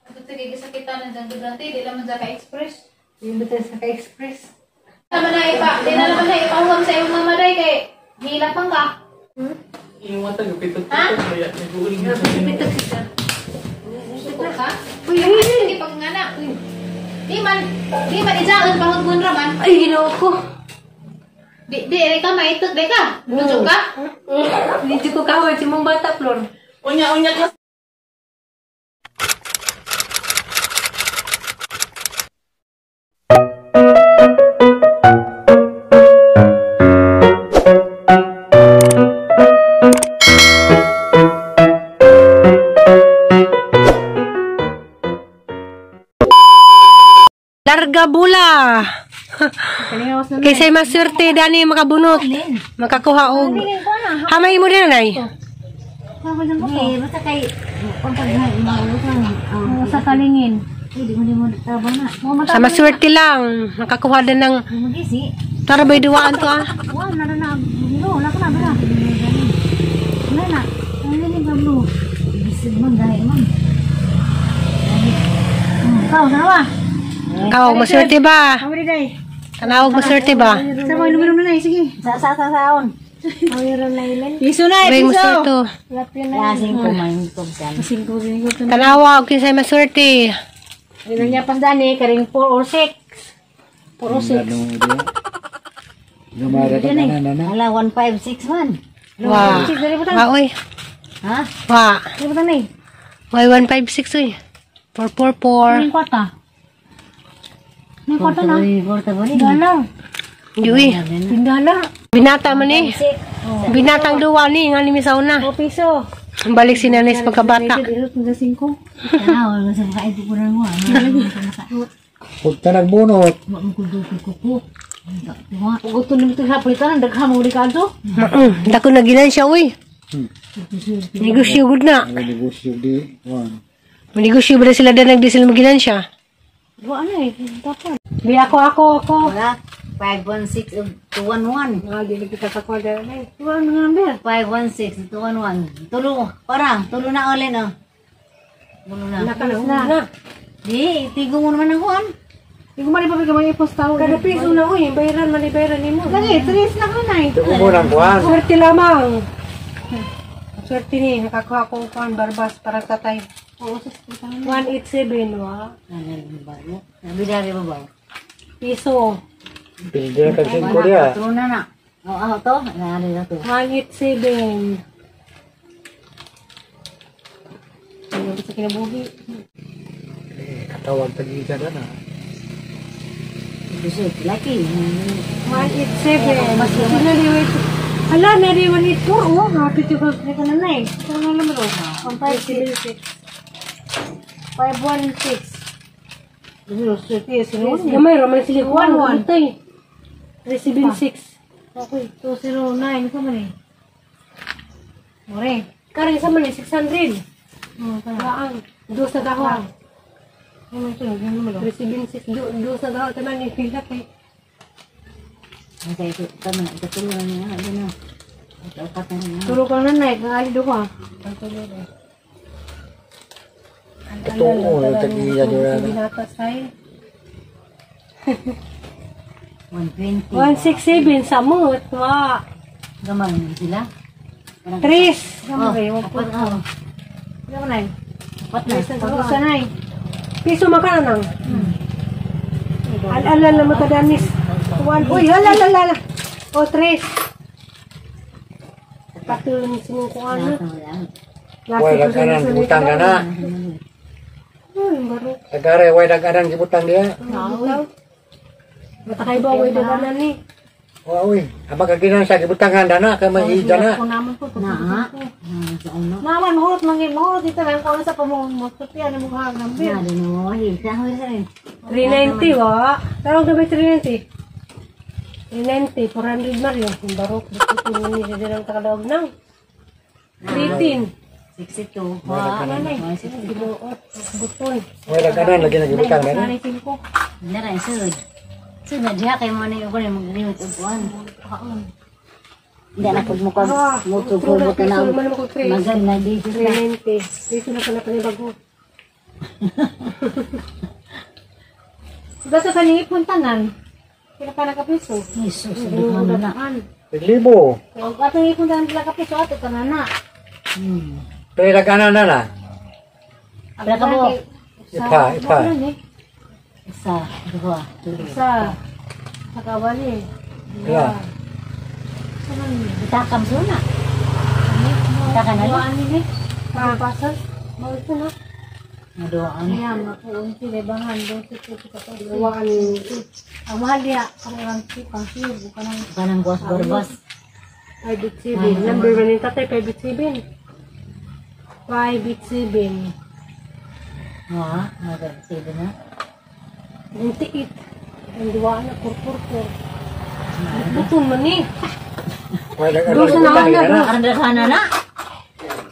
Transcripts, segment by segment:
Ito sige sa kita na dyan durante, di naman sa ka-express. Yung betul sa ka-express. Di naman na ipahawag sa iyong mamaday kay hilapang ka. Yung mata yung pitot-pitot Ha? kaya nag-uuling na sa Pitok siya. Suko ka? Uy, hindi pag nga na. Di man ijaan pahod mo raman. Ay, ginawa ko. Di ka maitot, di ka? Lujo ka? Hindi ko kawal si mong bata, Flor. Unya ka. Larga bula. Kaysa maswerte dani makabunot. Makakuha og. Hamay mo din nay. Basta kay sa kalingin. Hindi mo tabang na. Sa maswerte lang makakuha din ng Magisi. para bay duwaan to ah. Wala na. Wala ka na ba? Wala na. Ano ni Pablo? Bisig man dahil man. Kau na. Ikaw maswerte ba? Kami day. Tanawag maswerte ba? Sa mo inom na sige. Sa saon. Mayroon na ilan. Piso na, Bay maswerte. Lasing ko man ko san. Lasing ko din ko. Tanawag kinsa maswerte. Ano niya pandani karing 4 or 6. 4 or 6. Lumara ka na na. Ala 1561. Wa. Wa oy. Ha? Wa. Ano ba ni? Why 156 oy. 444. Ang kwarta. May kwarta na. Kwarta ba ni? Dalaw. Yuy. Pindala. Binata man ni. Binatang duwa ni nga ni misaw na. 2 piso. Balik si nanay sa pagkabata. Wala sa makain ko na mo. Huwag ka nagbunot. Gusto naman ito sa palitan. Daghan mo Ricardo. Dako na ginan siya uy. Negosyo good na. May negosyo di. Negosyo ba na sila na nagdisel maginan siya? Ano eh. Dapat. Bi ako. Wala. 516 211. Di na kita sa kwarta na. Ano nga number? 516 211. Tulo. Parang. Tulo na ulit no. Tulo na. Nakalas na. Di. Tigo mo naman ang kuhan. Hindi ko malipapit ka mga ipostaw. Kada piso na uy. Bayaran ni mo. Lagi. 3 na ka na eh. Ito ko muna kuhan. Swerte lamang. Swerte ni. Nakakuha ko kuhan barbas para tatay. 187 wa. Ano ba? Nabidari ba ba? Piso. Pilde na kagsin ko diya. Tulo na na. Oo, to. Ano na to. 187. Ano ba sa kinabuhi? Katawag tag-isa na. Gusto. Laki. 187. Mas sinaliwit. Hala, nari 184. Oh, happy to go. Ito na na eh. Ito na naman o. 156. 516. Gamay, ramay sila 1 ito eh. 376. Okay. 209. Ito man eh. More. Karing sa man eh, 600. Oo, tala. Kaang. Dos na gawa. Ano ito? Ano mo? 376. Dos na gawa. Taman eh, pilak eh. Kasi ito. Tama na. Ito tulo na niya. Ano na. Ito upat na niya. Tulog ka na na eh. Kangali do ka. Ito ko. Tag-isa doon. Binatas tayo. 120. 167 sa moot. Wa. Gamay mo sila. 3. Gamay. Apat na. Ano na eh? Apat na. Pag-isa na eh. Piso makanan ang. Al-alala na matadamis. 1. Uy, halala. O, 3. Patulong sinong kung ano. Huwag ka kanan. Gibutang ka na. Baro. Tagare, huwag ka kanan. Gibutang diya. Matakay ba, way na kanan ni. Uy. Abang kaginan sa gibutangan na. Kaya may ija na. Na. Naman, mahulot dito lang. Kung ano sa pamulong mo, sabi ano mo kahang Na din mo. Hita mo rin. 390 wa. Tawag na ba 390? 390, 400 Mario. Yung barok, dito ni sa dirang takalaog ng 13. 62. Ano na eh? Sinuot. Buton. Huwag ka kanan. Lagi na gibutang na. Naritin ko. Nara, sud. Sud na diha kay mo na yung maglimit og kuan. Hindi na pag mukha mutubot na maganda di sila. 390. Dito na pala panibago. Basta sa ningipon tanan. Kila ka nakapiso. Jesus, sabihan na na. Libo. Kung atong ipon tanan kila kapiso ato kanana. Pero kanan na na. Pila ka mo? Ipa. Isa, dua, tuloy. Sa nakawali. Yeah. Itakam suna. Itakan na Duaan ni pasal. Mau itu na. Naduaan. Iya, makuun si lebangan do si kita duaan. Ang mahal dia ang si pangsi bukan ang Kanang guas barbas. 5 Number 1 yung tatay, 5 Wah, nag-save na. Ang tiit. Ang duaan na kurkur. Butun man ni. Wala ka Doon sa naman na. Karandasana na.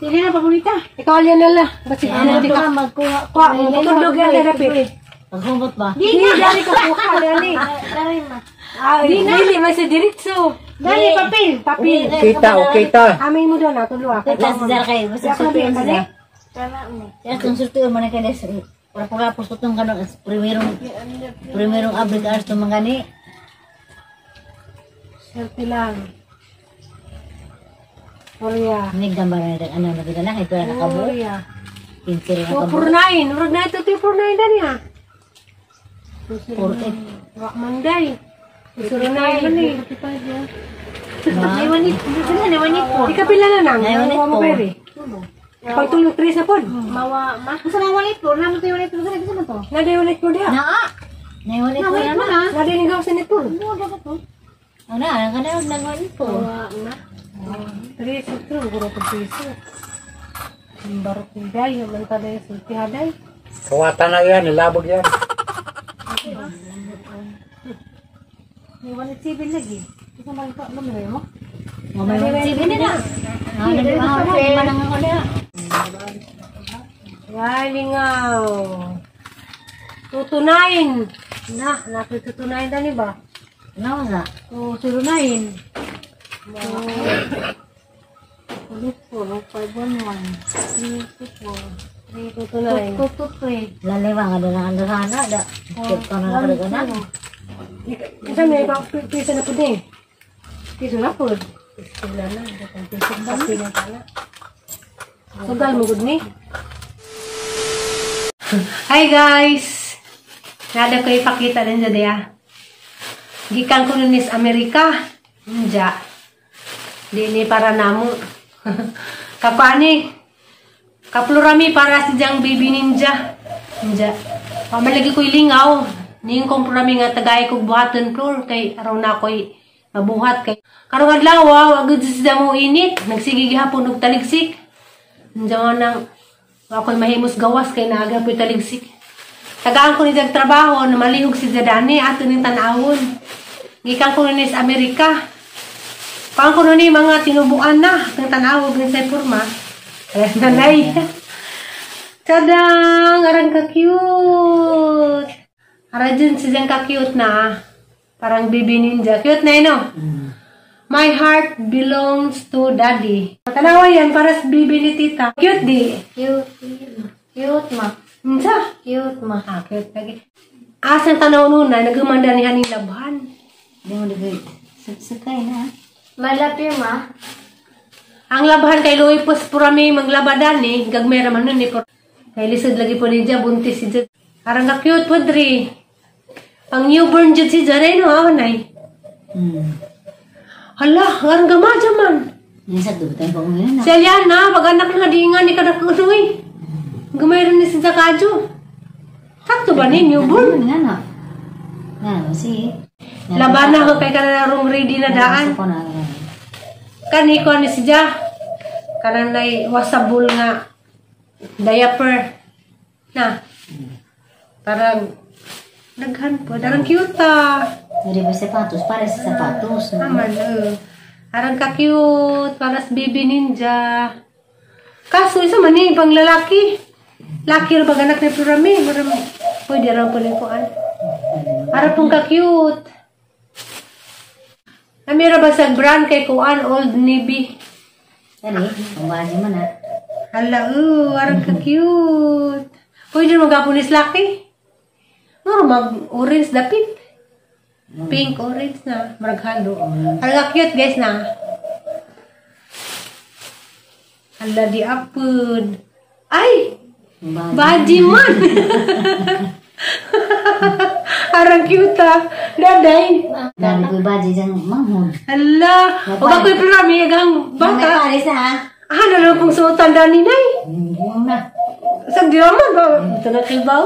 Sige na paborita. Ikaw alyan nila. Basi Ano di ka magkuha. Kuha mo tutulog yan therapy. Paghumot ba? Dili dali ka kuha dali. Dali ma. Dili man sa diretso. Dali papel. Kita. Amin mo daw na tulo. Kita sa kay, basta sultuin sila. Kana mo. Kaya itong sultuin mo na kay Des. Para pagkapos ko itong kanong primerong abrig ars itong mga ni. Selfie lang. Korea. Nigdamba na ano nagdala kay pera nakabuo. Korea. Pinsir na Oh, kabuo. purnain. Purnain ito ito purnain dan ya. Purnain. Wak manday. Purnain man ni. Naiwanit. Naiwanit po. Ikapila na nang. Naiwanit Nawa mo po. peri. Pagtulog tres na po. Mawa, ma. Sa mga walit po, naman tayo walit po. Saan na to? Nadiwanit po dia. Naa. Naiwanit po na na. Nadinigaw sa nito. Ang na, ang kanang nagwanit po. Tres ito. Guro po piso. Ang barok ni day. Ang mantaday sa tihaday. Kawatan na yan, nilabog yan. Naiwanit sibil lagi. Isa man ito. Ano mo? Mamay sige na na. Ano na manang ako na. Galingaw. Tutunain. Nakitutunain na ni ba? Ano sa? Tutunain. Ulit po, 511. 324. Tutunain. Tututunain. Laliwa nga doon ang sana. Check ko na nakalaga na. Isa may ibang piso na po din. Piso na po. Piso na na. Piso na na. Sugal mo good ni. Hi guys! Nada ko ipakita din dyan ya. Gikan ko nun is Amerika. Nja. Di ni para namo. Kapani. Kaplurami para si Jang Baby Ninja. Nja. Pamalagi ko ilingaw. Ning kong plurami nga tagay ko buhaton plur. Kay araw na ko'y mabuhat. Kay karong adlaw, agad sa mo init. Nagsigi gihapon og taligsik. Nja nang ako'y mahimos gawas kay naaga po'y taligsik. Tagaan ko ni jag trabaho na malihog si Zadani ato ning tanawon. Gikan ko ni sa Amerika. Pang ko ni mga tinubuan na ng tanawon ng sa porma. Eh nanay. Kadang arang ka cute. Ara dyan si Jang ka cute na. Parang baby ninja. Cute na no? My heart belongs to daddy. Tanawa yan para sa baby ni tita. Cute di. Cute, ma. Unsa? Cute, ma. Cute lagi. Asang tanaw nun na nagumanda ni haning labhan. Hindi mo digay. Sakay na. Malapir, ma. Ang labhan kay Louie pos purami maglabadan ni gagmera man nun ni por. Kay lisod lagi po ni Dja buntis si Dja. Arang ka cute po dri. Pang newborn Dja si Dja rin no awanay. Hala, arang gamaja man. Yan sa dugo tayo pang ngayon na. Si Aliana, pag anak na dingan ni kadakunoy. Gumayroon ni si Zakadjo. Sakto ba ni newborn? Nga na. Nga, si. Laban na ko kay kanarong ready na daan. Ako na. Kani ko ni si Ja. Kananay wasabul nga diaper. Na. Parang daghan po. Darang cute ah. Hindi ba sapatos? Para sa sapatos. Aman, Arang ka-cute. Para sa baby ninja. Kaso isa man eh, pang lalaki. Laki rin pag anak ni Purami. Pwede rin po na ikuan. Arang pong ka-cute. Namira ba sa brand kay kuan Old Navy? Dali, pambahan mo na. Hala, arang ka-cute. Pwede mo gapunis laki. Muro mag-orange dapit. Pink, orange na. Maraghalo. Hala cute guys na. Hala di apod. Ay! Baji man! Arang cute ah. Daday. Dami ko baji dyan manghod. Hala. Huwag ako'y programi agang May bata. paris ha? Ah, nalang kong suotan dani nay. Yung na. Sa diyaman ba? Ito na kilbaw.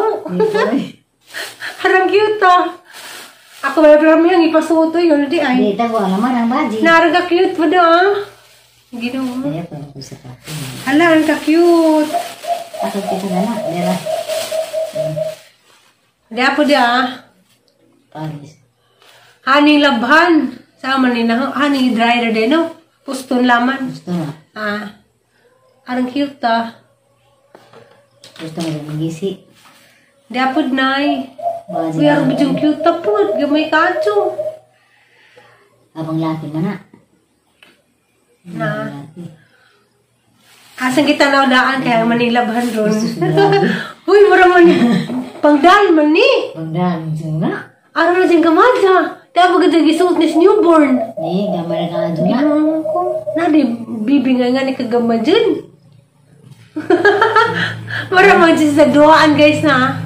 Arang cute ah. Ako may programi ang ipasuto yun. Di ay. Dita ko alam ang baji. Naraga cute pa da ah. Ginawa. Kaya pa ako sa kape. Hala, ang ka-cute. Ako kita na na. Dira. Di po di ah. Paris. Haning labhan. Sama ni na. Haning dryer din no. Puston laman. Gusto na. Ah. Arang cute ah. Gusto mo rin magisi. Di po nay. Baji. Uy, arang bidyong cute ta po. Gamay kacho. Abang laki man na. Na. Asan kita naudaan kaya manilabhan ron. Uy, mura man ni. Pangdal man ni. Pagdaan dyan na. Araw na dyan kamadya. Kaya maganda gisuot ni newborn. Gamay ka dyan na. Ginawa ko. Nadi, bibingay nga ni kagama dyan. Mara man dyan sa duwaan guys na.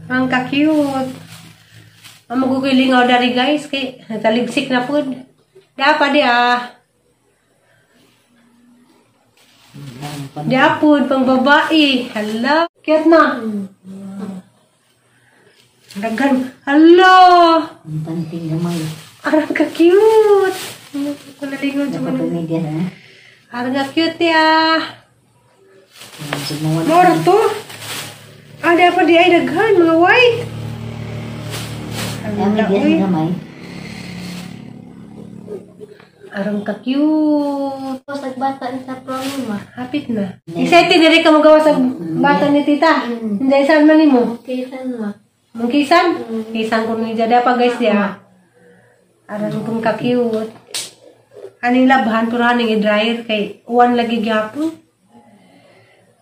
Ang ka-cute. Ang magukilingaw dari guys. Kay nataligsik na po. Dapat di ah. Diapod, pang babae. Hala. Cute na. Dagan. Hala. Ang panting gamay. Arang ka-cute. Kung nalingaw dyan man. Kapamedya na. Arang ka-cute ya. Sumawat. Moro to. Ah, dapat di ay daghan. Mga white. Ang Hala, medyas uy. na gamay. Arang ka-cute. Tapos nagbata sa problema. Hapit na. Excited na rin ka magawa sa bata ni tita. Hindi, saan man mo? Kaysan mo. Mong kisan? Kisan ko ni Jada pa guys ya. Aran kong ka-cute. Aning labhan, pero aning i-dryer kay uwan lagi gyapon.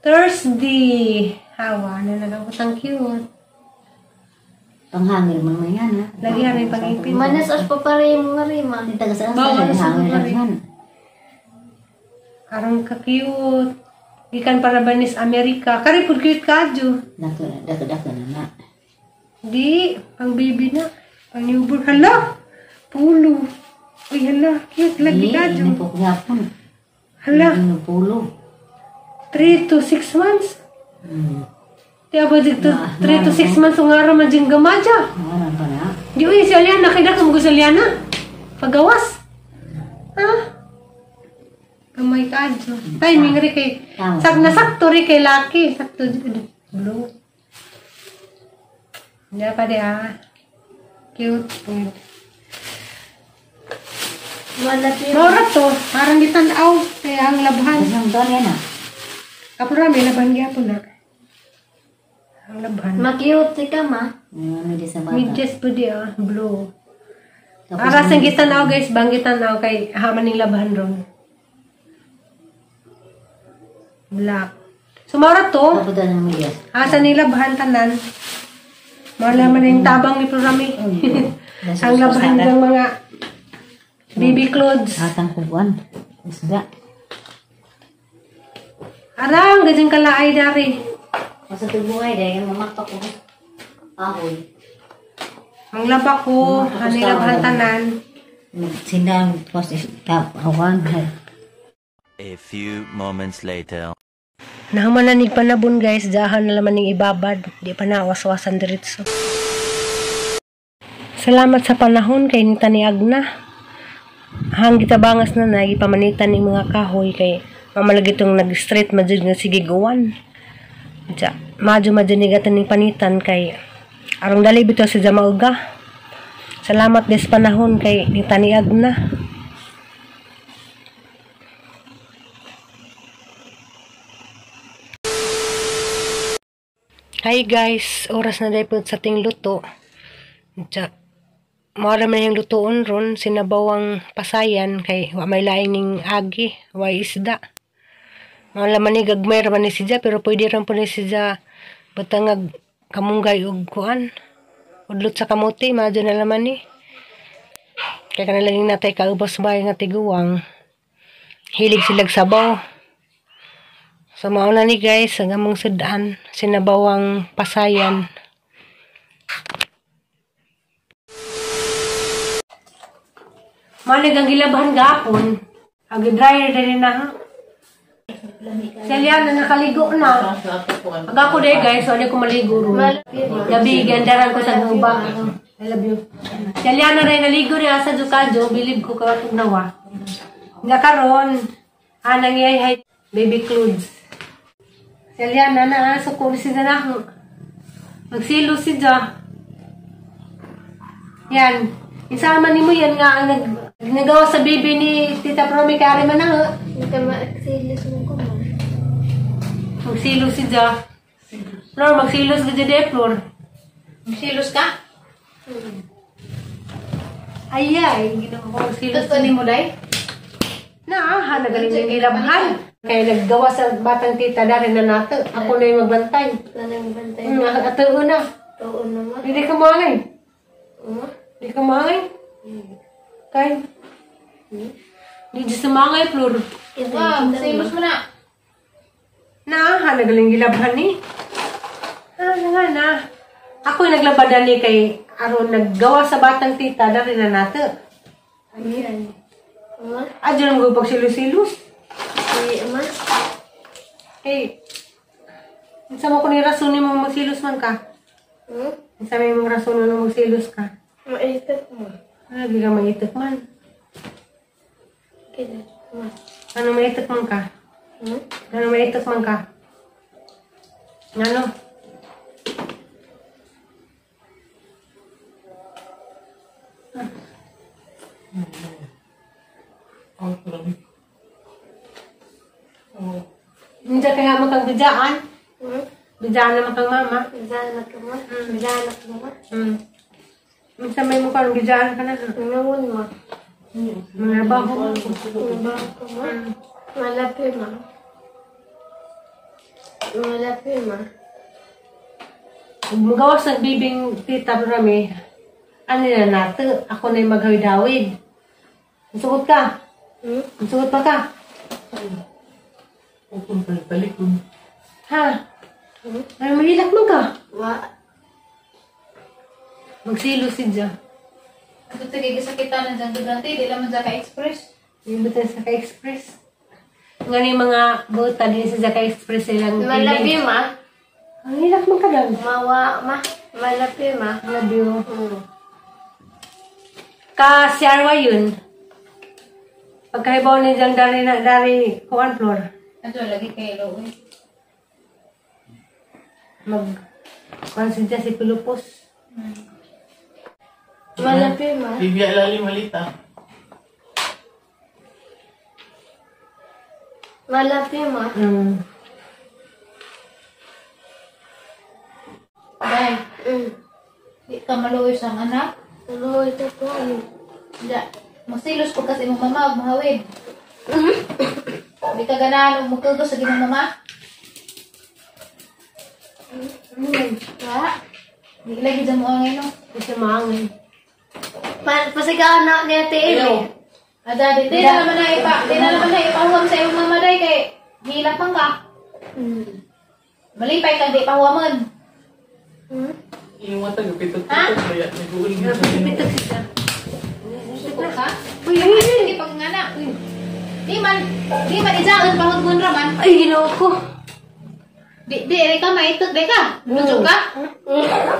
Thursday. Hawa na lang ko tang cute. Panghangil mo naman yan ha. Lagi aning pag-ipin. Manas as pa pare yung mga rima. Hindi taga saan Bawal sa hangil pare. lang. Arang ka-cute. Gikan para banis Amerika. Kari pud cute kadyo. Dako na na. Di, pang baby na. Pang newborn. Hala! Pulo. Uy, hala. Cute lagi kadyo. Hindi po kagapon. Hala. Hindi pulo. 3 to 6 months. Kaya ba dito 3 to 6 months ang araw madjing gamadya. Ano pa na? Di uy, si Aliana. Kaya ka mo gusto Aliana. Pagawas. Ha? Kamay ka adyo. Timing rin kay. Nasakto rin kay Lucky. Sakto. Blue. Hindi pa di ah. Cute. Mora to. Parang ditanaw. Kaya ang labhan. Isang doon yan ah. Kapurami, labhan gyapon na. Ang labhan. Makiyot si ka ma. Ano di sa bata. Midges po di ah. Blue. Para sa gitanaw guys. Bang gitanaw kay haman ng labhan ron. Black. So mora to. Tapos doon ang medyas. Asa ng labhan tanan. Malaman yung tabang ni Programi. Ang labhan ng mga baby clothes. Atang kubuan. Isda. Arang, gajang kalaay dari. Masa tubuhay dahil mamakpak ko. Ahoy. Ang laba ko, ang labhan tanan. Sindang tapos awan. A few moments later. Nahumananig pa na bun guys, dahan na laman ng ibabad. Di pa na awas-awasan diretso. Salamat sa panahon kay nita ni Agna. Hang gitabangas na nagipamanitan ng mga kahoy kay mamalagitong nag-straight madjud nga sige guwan. Ja, madyo ni gatan ning panitan kay arong dali bitaw sa Jamauga. Salamat des panahon kay nita ni Agna. Hi guys, oras na dahil sa ating luto. Mara man yung lutoon ron, sinabawang pasayan kay wa may laing ning agi, way isda. Malaman ni gagmay raman ni siya, pero pwede rin po ni siya batangag kamunggay ug kuan. Udlot sa kamuti, madyo na laman ni. Kaya ka nalang natay kaubos ba nga tiguwang. Hilig silag sabaw. So mauna ni guys, ang among sudan, sinabawang pasayan. Malig ang gilabahan gapon. Ang dryer din na ha. Salian na nakaligo na. Pag ako day guys, so ko maligo ro. Gabi, gandaran ko sa guba. I love you. Salian na rin naligo niya sa Jukadjo, bilib ko kawatog nawa. Nga karon, nangyayay baby clothes. Salian na sukul si na. Magsilo si Ja. Yan. Isama ni mo yan nga ang nagawa sa baby ni Tita Promi kari man na. Magsilos mo ko man. Magsilos si Ja. Flor, magsilos ka dyan, Flor. Magsilos ka? Ay, ginawa ko magsilos. Gusto ni mo, day? Nagaling yung ilabahan. Kaya naggawa sa batang tita na rin na nato. Ako na yung magbantay. Nanang bantay. Ato na. Oo naman. Hindi ka mangay. Hindi ka mangay. Kaya. Hindi sa mangay, Flor. Wow, magsilos mo na. Nagaling ilabahan ni. Na. Ako yung naglabadan ni kay aron naggawa sa batang tita na rin na nato. Ayan. Adyo nang gupag silos-silos. Ama? Hey. Sama ko ni rason mo magsilos man ka. Sama mo rason mo magsilos ka. Maitak mo. Hindi ka maitak man. Kaya, Ano maitak man ka? Ano maitak man ka? Ano? Hindi kaya mo kang bidaan. Bidaan naman kang mama. Bizanak ka mo. Bizanak ka mo. Minsan may mo kang bidaan ka na. Ngayon mo. Manabaho mo. Bizanak ka mo. Malapi mo. Malapi mo. Magawas ng bibing tita Rami. Ano na nato? Ako na yung maghawid-hawid. Masugot ka? Masugot pa ka? Upon balik-balik. Ha? Ay, mahilak mo ka. Wa. Magsilo si Ja. Ito tigil sa kita na dyan durante. Di lang man ka express. Yung buta sa Zaka Express. Nga ni mga buta din sa Zaka Express silang Malapi ma. Ang hilak mo ka doon. Mawa ma. Malapi ma. Love you. Ka-siarwa yun. Pagkaibaw ni Jan dari kuwan floor. Ito lagi kayo lo. Mag-consider si Pilupos. Malapi ma. Bibya lalim malita. Malapi ma. Day. Di ka maluwi sa anak. Maluwi ka po. Da. Masilos po kasi mong mama, mahawid. Di ka ganahan o magkago sa ginong mama. Wala. Di lagi dyan mo ang ino. Kasi maangin. Pasigaan na niya tiil. Ada, di na naman na ipahuwam sa iyong mama day kay hilak man ka. Malipay ka, di pahuwaman. Yung mata gapitot-pitot. Kaya nag-uuling na sa Pitok siya. Suko ka? Uy, hindi pag nga na. Di man ijaan pahod mo raman. Ay, ginawa ko. Di ka maitot, di ka? Lujo ka?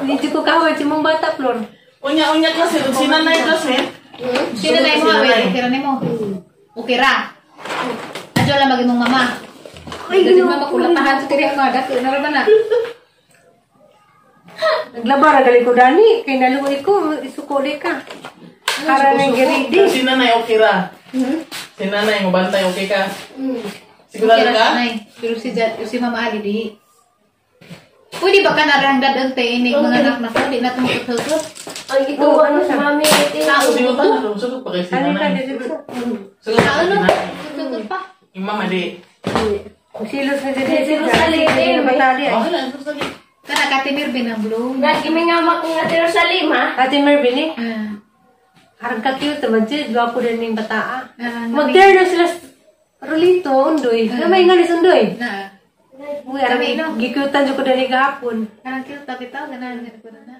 Hindi ko kawad si mong bata, Flor. Unya kasi, sinanay kasi. Sino na mo, away, tira na mo. Ukira. Adyo lang maging mong mama. Ay, ginawa ko. Kulatahan sa tiri ako, adat. Naraman na. Naglaba, nagali ko dani. Kay naluwi ko, isukuli ka. Para ng giridi. Sinanay okay ra. Sinanay mo bantay okay ka. Sigurado ka? Pero si Mama Ali di. Pwede ba ka narangdad ang tainig mga anak na ko? Di na tumututut. Ang ito, ano sa mami? Sabi mo pa, sugot pa kay Ano ka sinanay. dito? Sugot pa kay Ano? sinanay. Tutut pa. Yung mama di. Silos na dyan. Silos sa lilim. Batali ay. Okay lang, susali. Kana katimir binablo. Lagi may nga makong Jerusalem, ha? Ate Mervin eh. Ah. Harang ka-cute naman siya. Gwapo din yung bataa. Ah, Mag-turn na sila Rolito, undoy. Namay nga lis undoy. na. Uy, aram, gikutan dyan ko dali gahapon. Kanang cute tapi tao ganahan ko na.